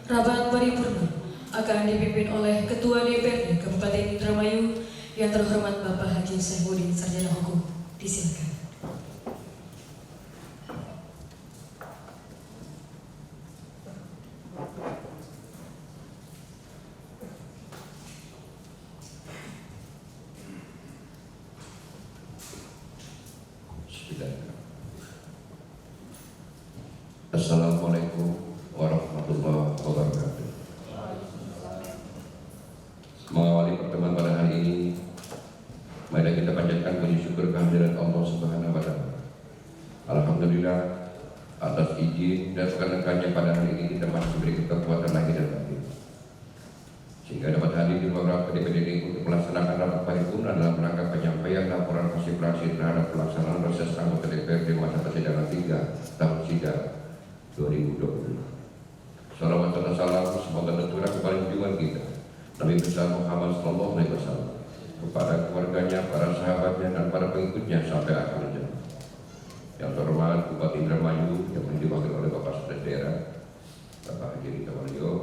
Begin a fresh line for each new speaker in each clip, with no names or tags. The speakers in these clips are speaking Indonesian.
Rapat paripurna akan dipimpin oleh Ketua DPRD Kabupaten Indramayu yang terhormat Bapak Haji Saifuddin Sarjana Hukum. Disilakan.
Assalamualaikum warahmatullahi wabarakatuh. Mengawali pertemuan pada hari ini, mari kita panjatkan puji syukur kehadirat Allah Subhanahu wa Ta'ala. Alhamdulillah atas izin dan keberkahannya pada hari ini kita masih diberi kekuatan lagi dan batin, sehingga dapat hadir di beberapa DPRD untuk melaksanakan rapat paripurna dalam rangka penyampaian laporan hasil praksi terhadap pelaksanaan reses anggota DPRD masa persidangan 3 tahun sidang 2020. Salawat dan salam semoga tercurah kepada junjungan kita Nabi besar Muhammad Sallallahu Alaihi Wasallam, kepada keluarganya, para sahabatnya, dan para pengikutnya sampai akhir zaman. Yang terhormat Bupati Indramayu yang diwakili oleh Bapak Sekda Daerah Bapak Haji Rita Waluyo,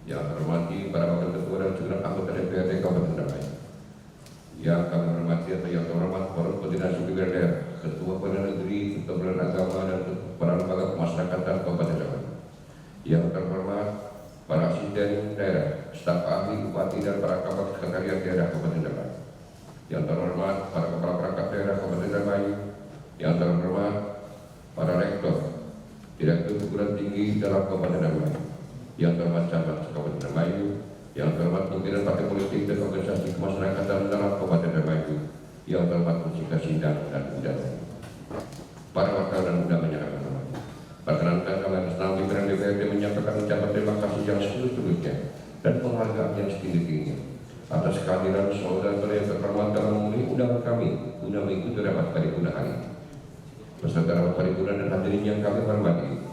yang terhormati para wakil ketua dan segenap anggota DPRD Kabupaten Indramayu, yang kami hormati atau yang terhormat para koordinasi pimpinan daerah, ketua pengadilan negeri, ketua pengadilan agama, dan para lembaga pemasyarakatan Kabupaten Indramayu, yang terhormat para asisten daerah, staf ahli bupati dan para kabak sekretariat daerah Kabupaten Indramayu, yang terhormat para kepala perangkat daerah Kabupaten Indramayu, yang terhormat para rektor, direktur perguruan tinggi dalam Kabupaten Indramayu, yang terhormat camat Kabupaten Indramayu, yang terhormat pimpinan partai politik dan organisasi kemasyarakatan dalam Kabupaten Indramayu, yang terhormat musikasi sidang dan undangan, para wakil dan undangan yang akan hormat. Perkenankan kami atas nama pimpinan DPRD menyampaikan ucapan terima kasih yang setulus-tulusnya dan penghargaan yang setinggi-tingginya atas kehadiran saudara yang terhormat dalam memenuhi undangan kami guna mengikuti rapat paripurna hari ini. Peserta rapat paripurna dan hadirin yang kami hormati,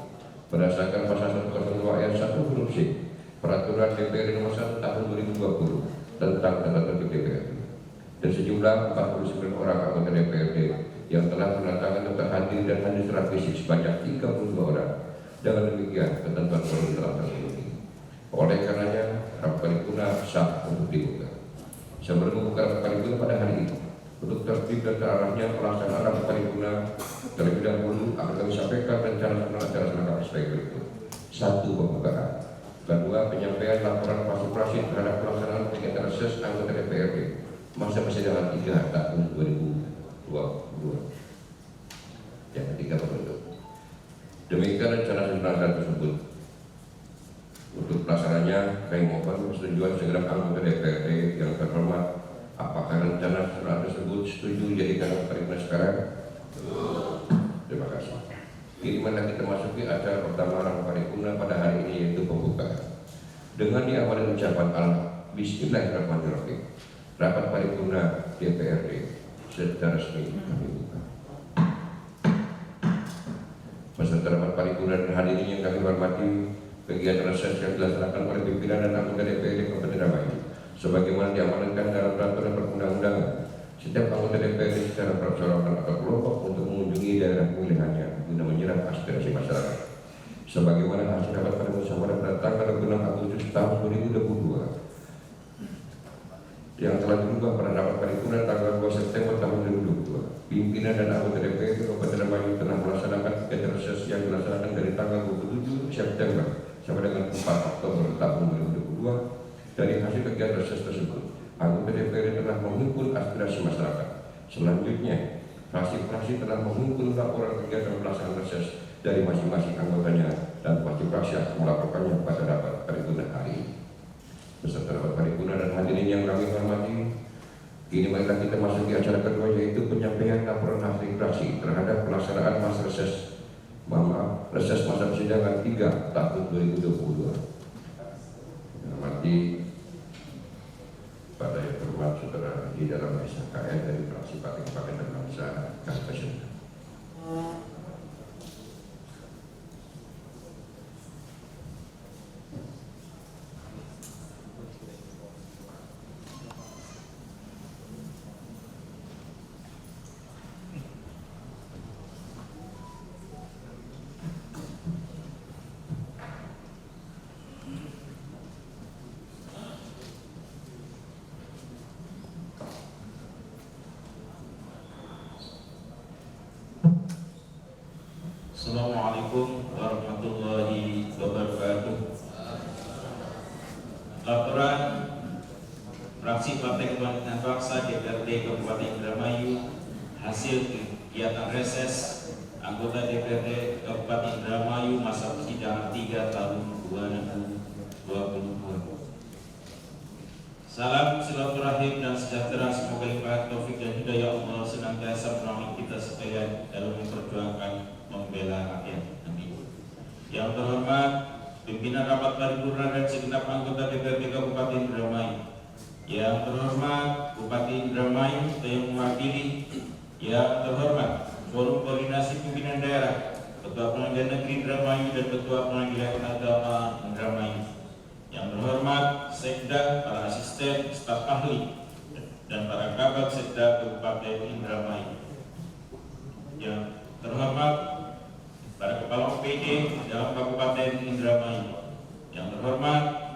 berdasarkan pasal 102 ayat 1 huruf C Peraturan DPRD nomor 1 tahun 2020 tentang tata tertib DPRD, dan sejumlah 49 orang anggota DPRD yang telah menandatangani daftar hadir dan hadir secara fisik sebanyak 32 orang. Dengan demikian ketentuan forum telah terpenuhi. Oleh karenanya rapat paripurna sah untuk dibuka. Sebelum membuka rapat paripurna pada hari ini, untuk tertib dan terarahnya pelaksanaan rapat paripurna, terlebih dahulu akan kami sampaikan rencana selengkap sebagai berikut. 1. Pembukaan. 2. Penyampaian laporan praksi terhadap pelaksanaan kegiatan reses anggota DPRD masa persidangan 3 tahun 2022. Yang ketiga, penutup. Demikian rencana selengkap tersebut. Untuk pelaksananya, kami mohon persetujuan segenap anggota DPRD yang terhormat. Apakah rencana selengkap tersebut setuju jadikan paripurna sekarang? Terima kasih. Kini mana kita masuki acara pertama rapat paripurna pada hari ini, yaitu pembukaan. Dengan diawali ucapan Bismillahirrahmanirrahim, rapat paripurna DPRD secara resmi kami buka. Peserta rapat paripurna dan hadirin yang kami hormati, kegiatan reses yang dilaksanakan oleh pimpinan dan anggota DPRD Kabupaten Indramayu sebagaimana diamanatkan dalam peraturan perundang-undangan. Setiap anggota DPRD secara perseorangan atau kelompok untuk mengunjungi daerah pemilihannya guna menyerap aspirasi masyarakat. Sebagaimana hasil rapat pada musyawarah pada tanggal 26 Agustus tahun 2022 yang telah dirubah pada rapat paripurna tanggal 2 September tahun 2022. Pimpinan dan anggota DPRD Kabupaten Indramayu telah melaksanakan kegiatan reses yang dilaksanakan dari tanggal 27 September sampai dengan 4 Oktober tahun 2022. Dari hasil kegiatan reses tersebut, anggota DPRD telah menghimpun aspirasi masyarakat. Selanjutnya, fraksi-fraksi telah menghimpun laporan kegiatan pelaksanaan reses dari masing-masing anggotanya dan fraksi-fraksi akan melaporkannya pada rapat paripurna hari ini. Beserta rapat paripurna dan hadirin yang kami hormati, kini marilah kita masuki acara kedua, yaitu penyampaian laporan hasil fraksi terhadap pelaksanaan masa reses masa persidangan 3 tahun 2022. Hormati pada yang terhormat saudara di dalam SKN dari fraksi Partai Kebangkitan Bangsa Kaspesin.
Fraksi Partai Kebangkitan Bangsa DPRD Kabupaten Indramayu, hasil kegiatan reses anggota DPRD Kabupaten Indramayu masa persidangan 3 tahun 2022. Salam silaturahim dan sejahtera, semoga limpahan taufik dan hidayah Allah senantiasa menolong kita sekalian dalam memperjuangkan membela rakyat. Amin. Yang terhormat pimpinan rapat paripurna dan segenap anggota DPRD Kabupaten Indramayu. Yang terhormat Bupati Indramayu yang mewakili. Yang terhormat Forum Koordinasi Pimpinan Daerah, Ketua Pengadilan Negeri Indramayu dan Ketua Pengadilan Agama Indramayu. Yang terhormat Sekda, para asisten, staf ahli, dan para kabak Sekda Kabupaten Indramayu. Yang terhormat para kepala OPD dalam Kabupaten Indramayu. Yang terhormat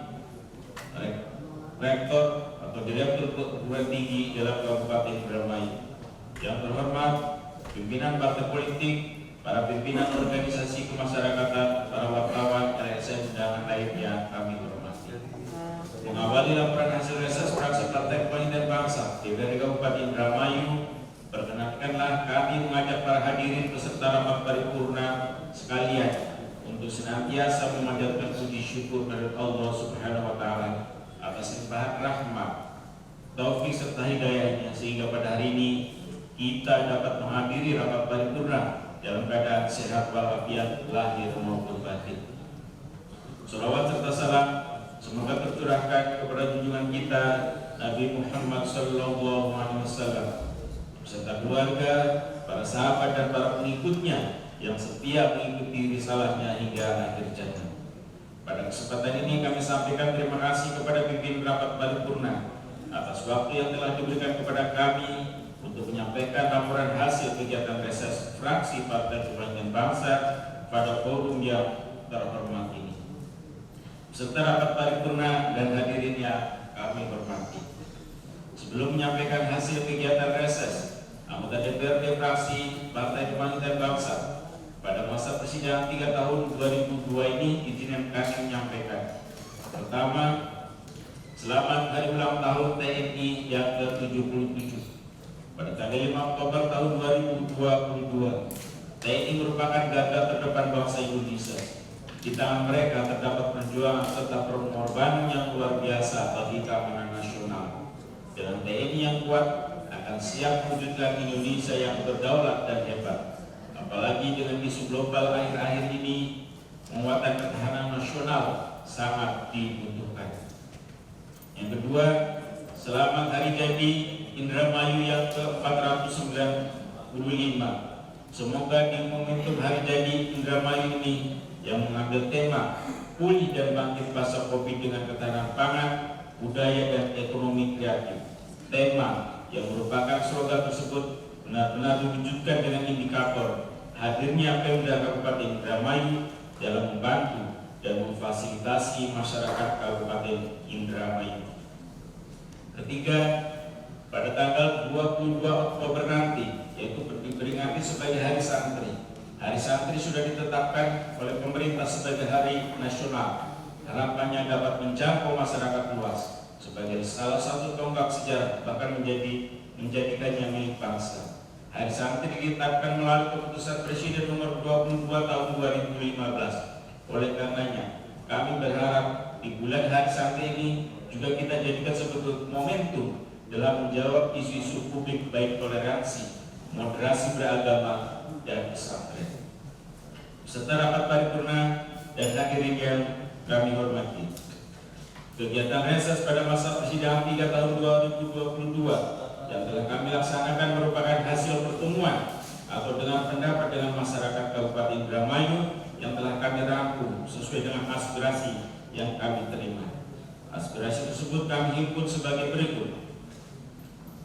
Rektor atau Direktur Perguruan Tinggi dalam Kabupaten Indramayu. Yang terhormat pimpinan partai politik, para pimpinan organisasi kemasyarakatan, para wartawan, LSM, dan lainnya kami hormati. Mengawali laporan hasil reses fraksi Partai Kebangkitan Bangsa DPRD Kabupaten Indramayu, perkenankanlah kami mengajak para hadirin peserta rapat paripurna sekalian untuk senantiasa memanjatkan puji syukur kepada Allah Subhanahu wa Ta'ala atas limpahan rahmat, taufik serta hidayahnya, sehingga pada hari ini kita dapat menghadiri rapat paripurna dalam keadaan sehat walafiat lahir maupun batin. Salawat serta salam semoga tercurahkan kepada junjungan kita Nabi Muhammad SAW beserta keluarga, para sahabat dan para pengikutnya yang setia mengikuti risalahnya hingga akhir zaman. Pada kesempatan ini kami sampaikan terima kasih kepada pimpinan rapat paripurna atas waktu yang telah diberikan kepada kami untuk menyampaikan laporan hasil kegiatan reses fraksi Partai Kebangkitan Bangsa pada forum yang terhormat ini. Beserta rapat paripurna dan hadirinnya kami hormati. Sebelum menyampaikan hasil kegiatan reses anggota DPRD fraksi Partai Kebangkitan Bangsa pada masa persidangan 3 tahun 2002 ini, izinkan kami menyampaikan. Pertama, selamat hari ulang tahun TNI yang ke-77. Pada tanggal 5 Oktober tahun 2022, TNI merupakan garda terdepan bangsa Indonesia. Di tangan mereka terdapat perjuangan serta pengorbanan yang luar biasa bagi keamanan nasional. Dengan TNI yang kuat akan siap mewujudkan Indonesia yang berdaulat dan hebat. Apalagi dengan isu global akhir-akhir ini, penguatan pertahanan nasional sangat dibutuhkan. Yang kedua, selamat hari jadi Indramayu yang ke-495. Semoga di momentum hari jadi Indramayu ini yang mengambil tema pulih dan bangkit pasca Covid dengan ketahanan pangan, budaya dan ekonomi kreatif. Tema yang merupakan slogan tersebut benar-benar diwujudkan dengan indikator hadirnya Pemda Kabupaten Indramayu dalam membantu dan memfasilitasi masyarakat Kabupaten Indramayu. Ketiga, pada tanggal 22 Oktober nanti, yaitu diperingati sebagai Hari Santri. Hari Santri sudah ditetapkan oleh pemerintah sebagai hari nasional. Harapannya dapat menjangkau masyarakat luas sebagai salah satu tonggak sejarah, bahkan menjadikannya milik bangsa. Hari Santri ditetapkan melalui keputusan Presiden nomor 22 tahun 2015. Oleh karenanya, kami berharap di bulan Hari Santri ini juga kita jadikan sebagai momentum dalam menjawab isu-isu publik baik toleransi, moderasi beragama, dan pesantren. Beserta rapat paripurna dan hadirin yang kami hormati, kegiatan reses pada masa persidangan 3 tahun 2022 yang telah kami laksanakan merupakan hasil pertemuan atau dengan pendapat dengan masyarakat Kabupaten Indramayu yang telah kami rangkum sesuai dengan aspirasi yang kami terima. Aspirasi tersebut kami himpun sebagai berikut.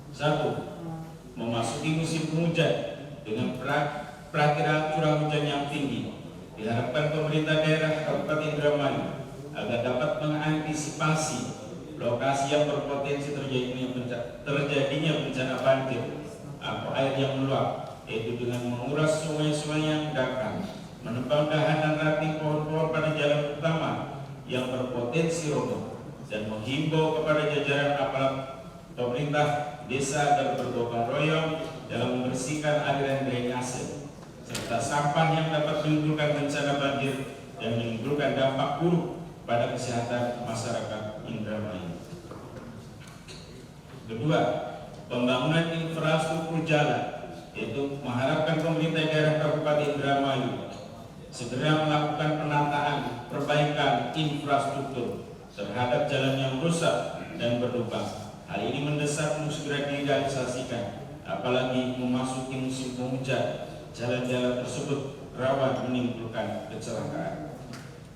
1. Memasuki musim penghujan dengan perakiraan curah hujan yang tinggi. Diharapkan pemerintah daerah Kabupaten Indramayu agar dapat mengantisipasi lokasi yang berpotensi terjadinya bencana banjir atau air yang meluap, yaitu dengan menguras sungai-sungai yang dangkal, menebang dahan dan ranting pohon-pohon pada jalan utama yang berpotensi roboh, dan menghimbau kepada jajaran aparat pemerintah desa agar bergotong royong dalam membersihkan aliran drainase serta sampah yang dapat menimbulkan bencana banjir dan menimbulkan dampak buruk pada kesehatan masyarakat Indramayu. Kedua, pembangunan infrastruktur jalan, yaitu mengharapkan pemerintah daerah Kabupaten Indramayu segera melakukan penataan perbaikan infrastruktur terhadap jalan yang rusak dan berlubang. Hal ini mendesak untuk segera direalisasikan, apalagi memasuki musim penghujan, jalan-jalan tersebut rawan menimbulkan kecelakaan.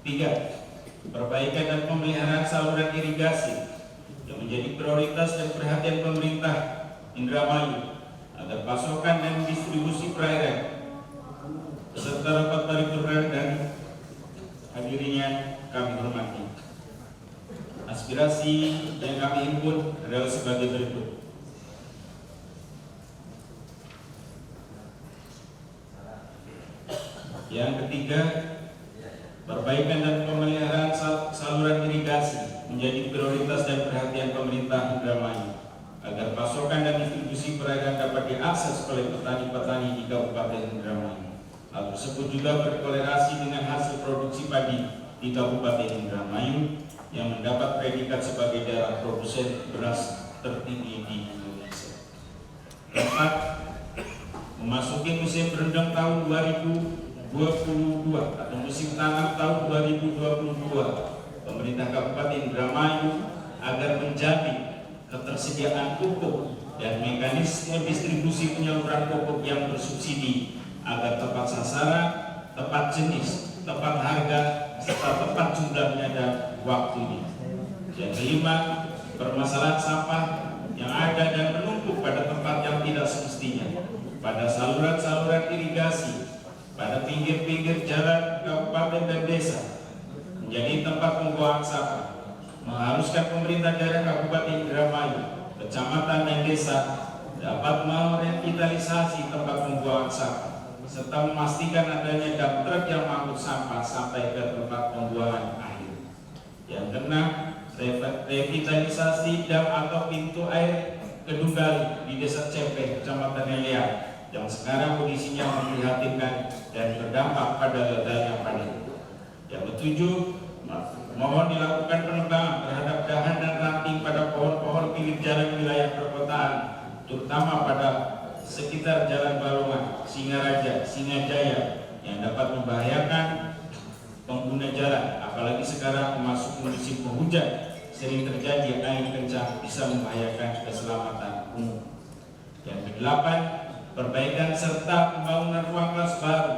3. Perbaikan dan pemeliharaan saluran irigasi yang menjadi prioritas dan perhatian pemerintah Indramayu agar pasokan dan distribusi perairan beserta rapat paripurna dan hadirinya kami hormati. Aspirasi yang kami himpun adalah sebagai berikut. Yang ketiga, perbaikan dan pemeliharaan saluran irigasi menjadi prioritas dan perhatian pemerintah Indramayu agar pasokan dan distribusi perairan dapat diakses oleh petani-petani di Kabupaten Indramayu. Hal tersebut juga berkorelasi dengan hasil produksi padi di Kabupaten Indramayu yang mendapat predikat sebagai daerah produsen beras tertinggi di Indonesia. Keempat, memasuki musim rendang tahun 2022 atau musim tanam tahun 2022, pemerintah Kabupaten Indramayu agar menjamin ketersediaan pupuk dan mekanisme distribusi penyaluran pupuk yang bersubsidi agar tepat sasaran, tepat jenis, tepat harga, serta tepat jumlahnya dan waktunya. Yang kelima, permasalahan sampah yang ada dan menumpuk pada tempat yang tidak semestinya, pada saluran-saluran irigasi, pada pinggir-pinggir jalan kabupaten dan desa, menjadi tempat pembuangan sampah, mengharuskan pemerintah daerah Kabupaten Indramayu, kecamatan dan desa dapat merevitalisasi tempat pembuangan sampah serta memastikan adanya dump truck yang mengangkut sampah sampai ke tempat pembuangan akhir. Yang keenam, revitalisasi dam atau pintu air Kedunggali di Desa Cepeh, Kecamatan Lelea, yang sekarang kondisinya memprihatinkan dan berdampak pada ledaknya panen. Yang ketujuh, mohon dilakukan penebangan terhadap dahan dan ranting pada pohon-pohon pinggir jalan wilayah perkotaan, terutama pada sekitar Jalan Balongan, Singaraja, Singajaya, yang dapat membahayakan pengguna jalan. Apalagi sekarang memasuki musim penghujan, sering terjadi angin kencang bisa membahayakan keselamatan umum. Yang kedelapan, perbaikan serta pembangunan ruang kelas baru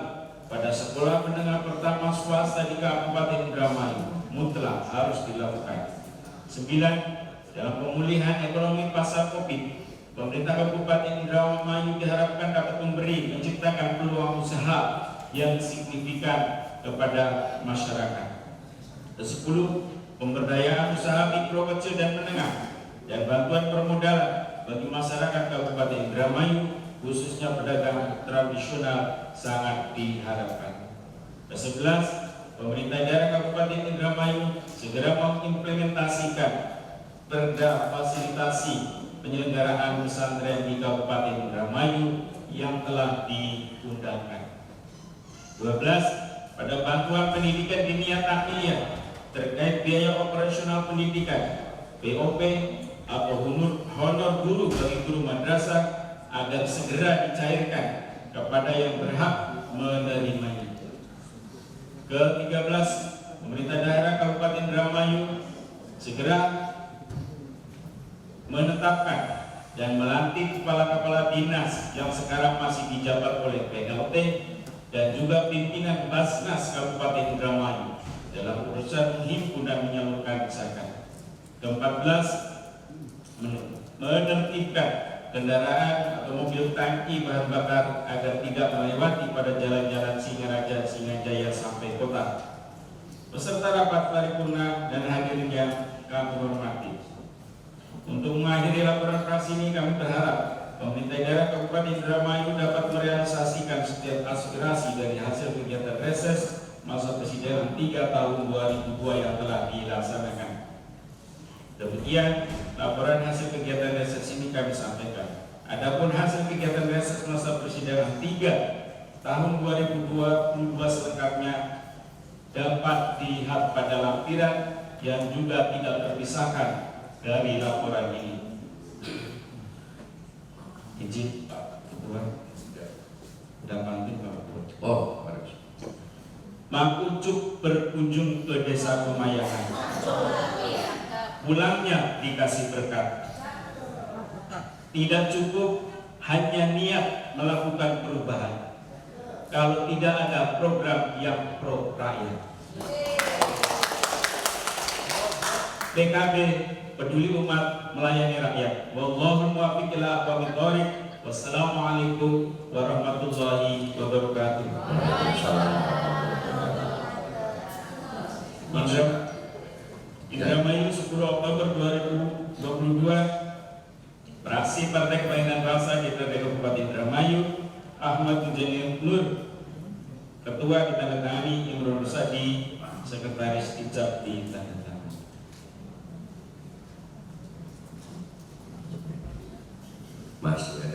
pada sekolah menengah pertama swasta di Kabupaten Indramayu mutlak harus dilakukan. 9. Dalam pemulihan ekonomi pasca Covid, pemerintah Kabupaten Indramayu diharapkan dapat menciptakan peluang usaha yang signifikan kepada masyarakat. 10. Pemberdayaan usaha mikro, kecil dan menengah dan bantuan permodalan bagi masyarakat Kabupaten Indramayu, khususnya pedagang tradisional, sangat diharapkan. 11. Pemerintah daerah Kabupaten Indramayu segera mengimplementasikan perda fasilitasi penyelenggaraan pesantren di Kabupaten Indramayu yang telah diundangkan. 12. Pada bantuan pendidikan dinia takmiliyah terkait biaya operasional pendidikan BOP atau honor guru bagi guru madrasah agar segera dicairkan kepada yang berhak menerimanya. Ke-13, pemerintah daerah Kabupaten Indramayu segera menetapkan dan melantik kepala-kepala dinas yang sekarang masih dijabat oleh PLT dan juga pimpinan Basnas Kabupaten Indramayu dalam urusan menghimpun dan menyalurkan zakat. Ke-14, menertibkan kendaraan atau mobil tangki bahan bakar agar tidak melewati pada jalan-jalan Singaraja, Singajaya sampai kota. Peserta rapat paripurna dan hadirin yang kami hormati, untuk mengakhiri laporan praksi ini kami berharap pemerintah daerah Kabupaten Indramayu dapat merealisasikan setiap aspirasi dari hasil kegiatan reses masa persidangan 3 tahun 2002 yang telah dilaksanakan. Demikian laporan hasil kegiatan reses kami sampaikan. Adapun hasil kegiatan reses masa persidangan 3 tahun 2022 selengkapnya dapat dilihat pada lampiran yang juga tidak terpisahkan dari laporan ini. Izin Pak Ketua, sudah panggil Pak Ketua.
Oh, bagus.
Mang Ucup berkunjung ke desa Pemayangan. Pulangnya dikasih berkat. Tidak cukup hanya niat melakukan perubahan kalau tidak ada program yang pro rakyat. PKB peduli umat melayani rakyat. Wallahu muwaffiq ila aqwamit thoriq. Wassalamualaikum warahmatullahi wabarakatuh. Indramayu 10 Oktober 2022. Fraksi Partai Kebangkitan Bangsa DPRD Kabupaten Indramayu, Ahmad Muzani Nur, Ketua ditandatangani, Imron Rusadi, Sekretaris Ijab ditandatangani.
Mas.